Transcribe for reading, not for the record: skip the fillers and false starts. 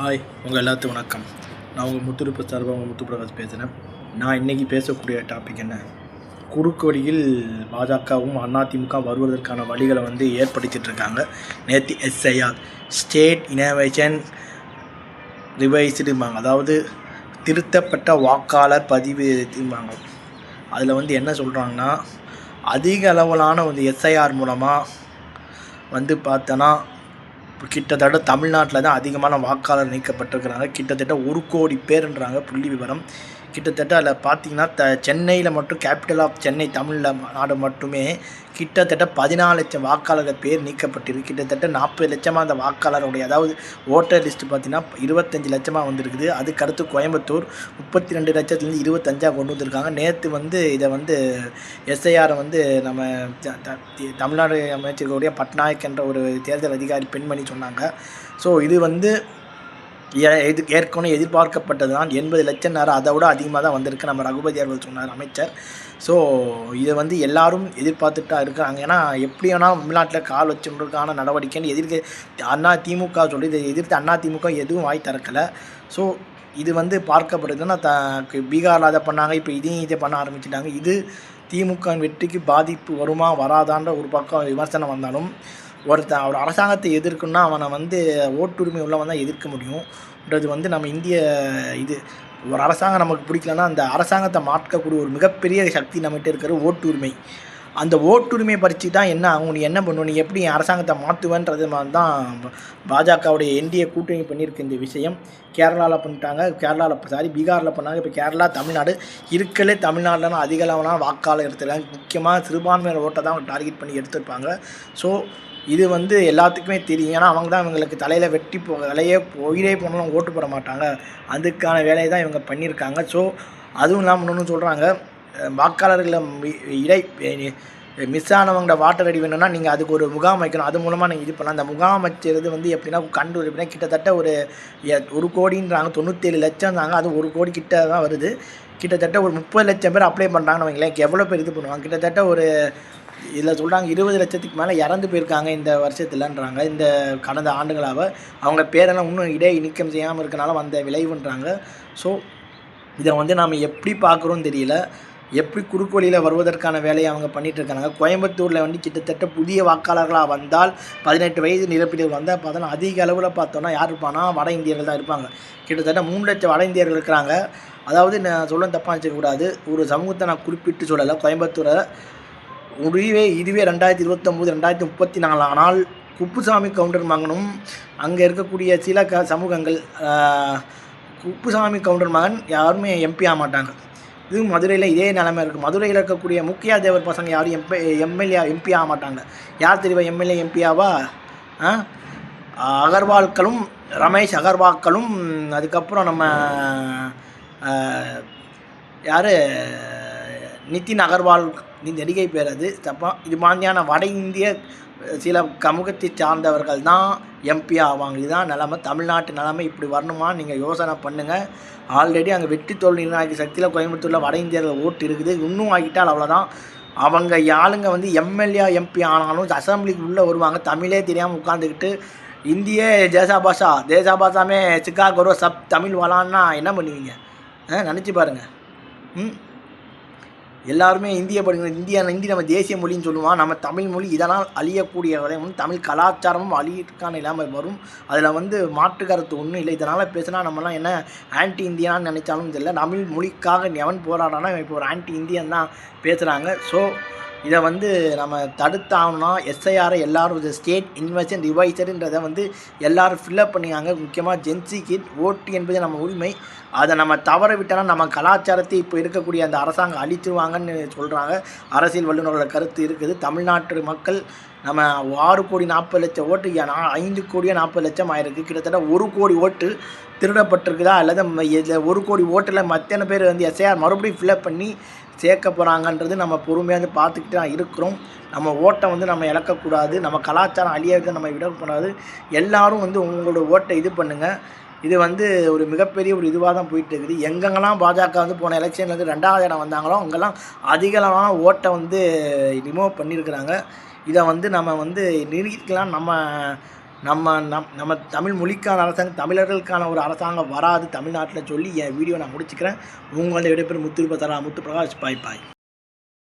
Hi, உங்கள் எல்லாத்துக்கும் வணக்கம். நான் உங்கள் முத்துருப்பு சார்பாக உங்கள் முத்துப்பிரகாஷ் பேசுகிறேன். நான் இன்றைக்கி பேசக்கூடிய டாபிக் என்ன, குறுக்கு வழியில் பாஜகவும் அதிமுக வருவதற்கான வழிகளை ஏற்படுத்திகிட்ருக்காங்க. நேற்று எஸ்ஐஆர் ஸ்டேட் இனோவேஷன் ரிவைஸ்டும்பாங்க, அதாவது திருத்தப்பட்ட வாக்காளர் பதிவு திரும்பாங்க. அதில் என்ன சொல்கிறாங்கன்னா, அதிக அளவிலான எஸ்ஐஆர் மூலமாக பார்த்தோன்னா கிட்டத்தட்ட தமிழ்நாட்டில் தான் அதிகமான வாக்காளர் நீக்கப்பட்டிருக்கிறாங்க. கிட்டத்தட்ட 1 கோடி பேருன்றாங்க புள்ளி விவரம். கிட்டத்தட்ட அதில் பார்த்திங்கன்னா சென்னையில் மட்டும், கேபிட்டல் ஆஃப் சென்னை தமிழ்நாடு மட்டுமே கிட்டத்தட்ட 14 லட்சம் வாக்காளர்கள் பேர் நீக்கப்பட்டிருக்கு. கிட்டத்தட்ட 40 லட்சமாக அந்த வாக்காளருடைய, அதாவது ஓட்டர் லிஸ்ட்டு பார்த்திங்கன்னா 25 லட்சமாக வந்திருக்குது. அதுக்கடுத்து கோயம்புத்தூர் 32 லட்சத்துலேருந்து 25 கொண்டு வந்திருக்காங்க. நேற்று இதை எஸ்ஐஆரை நம்ம தமிழ்நாடு அமைச்சர்களுடைய பட்நாயக் என்ற ஒரு தேர்தல் அதிகாரி பெண்மணி சொன்னாங்க. ஸோ இது ஏற்கனவே எதிர்பார்க்கப்பட்டது தான். 80 லட்சம் நேரம், அதை விட அதிகமாக தான் வந்திருக்கு. நம்ம ரகுபதி அவர்கள் சொன்னார், அமைச்சர். ஸோ இதை எல்லாரும் எதிர்பார்த்துட்டா இருக்காங்க. ஏன்னா எப்படி வேணால் தமிழ்நாட்டில் கால் வச்சுருக்கான நடவடிக்கைன்னு எதிர்க்க திமுக சொல்லி இதை எதிர்த்து அதிமுக எதுவும் வாய் திறக்கலை. ஸோ இது பார்க்கப்படுதுன்னா பீகாரில் அதை பண்ணாங்க, இப்போ இதை பண்ண ஆரம்பிச்சிட்டாங்க. இது திமுக வெற்றிக்கு பாதிப்பு வருமா வராதான்ற ஒரு பக்கம் விமர்சனம் வந்தாலும், ஒரு அரசாங்கத்தை எதிர்க்கணும்னா அவனை ஓட்டுரிமை உள்ளவன் தான் எதிர்க்க முடியும்ன்றது நம்ம இந்திய ஒரு அரசாங்கம் நமக்கு பிடிக்கலன்னா அந்த அரசாங்கத்தை மாற்றக்கூடிய ஒரு மிகப்பெரிய சக்தி நம்மகிட்ட இருக்கிற ஓட்டுரிமை. அந்த ஓட்டுரிமையை பறித்து தான் என்ன ஆகும், நீ என்ன பண்ணுவ, நீ எப்படி அரசாங்கத்தை மாற்றுவேன்றது மாதிரி தான் பாஜகவுடைய என்டிஏ கூட்டணி பண்ணியிருக்கு. இந்த விஷயம் கேரளாவில் பண்ணிட்டாங்க, பீகாரில் பண்ணாங்க. இப்போ கேரளா, தமிழ்நாடு இருக்கலே தமிழ்நாட்டில் அதிக அளவான வாக்காளர் எடுத்துருக்காங்க. முக்கியமாக சிறுபான்மையினர் ஓட்டை தான் டார்கெட் பண்ணி எடுத்துருப்பாங்க. ஸோ இது எல்லாத்துக்குமே தெரியும். ஏன்னா அவங்க தான் இவங்களுக்கு தலையில் வெட்டி உயிரே போனாலும் ஓட்டு போட மாட்டாங்க. அதுக்கான வேலையை தான் இவங்க பண்ணியிருக்காங்க. ஸோ அதுவும் இல்லாமல் ஒன்று சொல்கிறாங்க, வாக்காளர்களை மிஸ் ஆனவங்கள வாட்டர் ரெடி வேணும்னா நீங்கள் அதுக்கு ஒரு முகாம் வைக்கணும். அது மூலமாக நீங்கள் இது பண்ணலாம். அந்த முகாம் வச்சுறது எப்படின்னா கண்டுபிடிப்பினா கிட்டத்தட்ட ஒரு கோடின்றாங்க, 97 லட்சம்தாங்க. அது 1 கோடி கிட்ட தான் வருது. கிட்டத்தட்ட ஒரு 30 லட்சம் பேர் அப்ளை பண்ணுறாங்கன்னு வைங்களேன். எவ்வளோ பேர் இது பண்ணுவாங்க? கிட்டத்தட்ட இதில் சொல்கிறாங்க 20 லட்சத்துக்கு மேலே இறந்து போயிருக்காங்க இந்த வருஷத்துலன்றாங்க. இந்த கடந்த ஆண்டுகளாக அவங்க பேரெல்லாம் இன்னும் நீக்கம் செய்யாமல் இருக்கனால வந்த விளைவுன்றாங்க. ஸோ இதை நாம் எப்படி பார்க்குறோன்னு தெரியல. எப்படி குறுக்கு வழியில் வருவதற்கான வேலையை அவங்க பண்ணிகிட்ருக்காங்க. கோயம்புத்தூரில் கிட்டத்தட்ட புதிய வாக்காளர்களாக வந்தால் 18 வயது நிரப்பினர்கள் வந்தால் பார்த்தோன்னா அதிக அளவில் பார்த்தோன்னா யார் இருப்பானா, வட இந்தியர்கள் தான் இருப்பாங்க. கிட்டத்தட்ட 3 லட்சம் வட இந்தியர்கள் இருக்கிறாங்க. அதாவது நான் சொல்ல தப்பாக வச்சுக்கக்கூடாது, ஒரு சமூகத்தை நான் குறிப்பிட்டு சொல்லலை. கோயம்புத்தூரை இதுவே 2029 2034 ஆனால் குப்புசாமி கவுண்டர் மகனும் அங்கே இருக்கக்கூடிய சில சமூகங்கள் குப்புசாமி கவுண்டர் மகன் யாருமே எம்பி ஆக மாட்டாங்க. இது மதுரையில் இதே நிலைமை இருக்குது. மதுரையில் இருக்கக்கூடிய முக்கிய தேவர் பசங்க யாரும் எம்பி ஆக மாட்டாங்க. யார் தெரியுமா எம்எல்ஏ எம்பியாவா? அகர்வால்களும், ரமேஷ் அகர்வால்களும், அதுக்கப்புறம் நம்ம யார், நிதின் அகர்வால், நடிகை பேர் அது தப்பா. இது மாதிரியான வட இந்திய சில சமூகத்தை சார்ந்தவர்கள் தான் எம்பி ஆவாங்க. இதுதான் நிலைமை, தமிழ்நாட்டு நிலைமை. இப்படி வரணுமா நீங்கள் யோசனை பண்ணுங்கள். ஆல்ரெடி அங்கே வெற்றி தோல்வி நிர்ணயிக்க சக்தியில் கோயம்புத்தூரில் வட இந்தியர்கள் ஓட்டு இருக்குது. இன்னும் ஆகிட்டால் அவ்வளோதான். அவங்க ஆளுங்க எம்எல்ஏ எம்பி ஆனாலும் அசம்பிளிக்கு உள்ளே வருவாங்க, தமிழே தெரியாமல் உட்காந்துக்கிட்டு இந்திய தேசாபாஷாமே சிக்காகோ சப் தமிழ் வளான்னா என்ன பண்ணுவீங்க? நினச்சி பாருங்கள். எல்லாருமே இந்திய படிக்கணும். இந்தி நம்ம தேசிய மொழின்னு சொல்லுவோம். நம்ம தமிழ் மொழி இதனால் அழியக்கூடிய தமிழ் கலாச்சாரமும் அழியறதுக்கான இல்லாமல் வரும். அதில் மாற்று கருத்து ஒன்றும் இல்லை. இதனால் பேசினா நம்மலாம் என்ன ஆன்டி இந்தியான்னு நினச்சாலும் தெரியல. தமிழ் மொழிக்காக எவன் போராடானா இப்போ ஒரு ஆன்டி இந்தியன் தான் பேசுகிறாங்க. ஸோ இதை நம்ம தடுத்தாகணும்னா எஸ்ஐஆரை எல்லோரும் ஸ்டேட் இன்வெஸ்டிகேஷன் ரிவைசர்ன்றதை எல்லோரும் ஃபில்லப் பண்ணிக்காங்க. முக்கியமாக ஜென்சி கிட் ஓட்டு என்பது நம்ம உரிமை. அதை நம்ம தவற விட்டாலும் நம்ம கலாச்சாரத்தை இப்போ இருக்கக்கூடிய அந்த அரசாங்கம் அழிச்சிருவாங்கன்னு சொல்கிறாங்க. அரசியல் வல்லுநர்களோட கருத்து இருக்குது. தமிழ்நாட்டு மக்கள் நம்ம 6 கோடி 40 லட்சம் ஓட்டு, 5 கோடியே 40 லட்சம் ஆயிருக்கு. கிட்டத்தட்ட 1 கோடி ஓட்டு திருடப்பட்டிருக்குதா, அல்லது இதில் 1 கோடி ஓட்டில் மத்தியான பேர் எஸ்ஐஆர் மறுபடியும் ஃபில்லப் பண்ணி சேர்க்க போகிறாங்கன்றது நம்ம பொறுமையாக பார்த்துக்கிட்டு தான் இருக்கிறோம். நம்ம ஓட்டை நம்ம இழக்கக்கூடாது. நம்ம கலாச்சாரம் அழியறதை நம்ம விடக்கூடாது. எல்லோரும் உங்களோட ஓட்டை இது பண்ணுங்கள். இது ஒரு மிகப்பெரிய ஒரு இதுவாக தான் போயிட்டு இருக்குது. எங்கெங்கெல்லாம் பாஜக போன எலெக்ஷனில் 2வது இடம் வந்தாங்களோ அங்கெல்லாம் அதிகளவான ஓட்டை ரிமூவ் பண்ணியிருக்கிறாங்க. இதை நம்ம நிரூபிக்கலாம். நம்ம தமிழ் மொழிக்கான அரசாங்கம், தமிழர்களுக்கான ஒரு அரசாங்கம் வராது தமிழ்நாட்டில் சொல்லி என் வீடியோ நான் முடிச்சுக்கிறேன். உங்களோட விடைபெறும் முத்து பிரகாஷ். பாய் பாய்.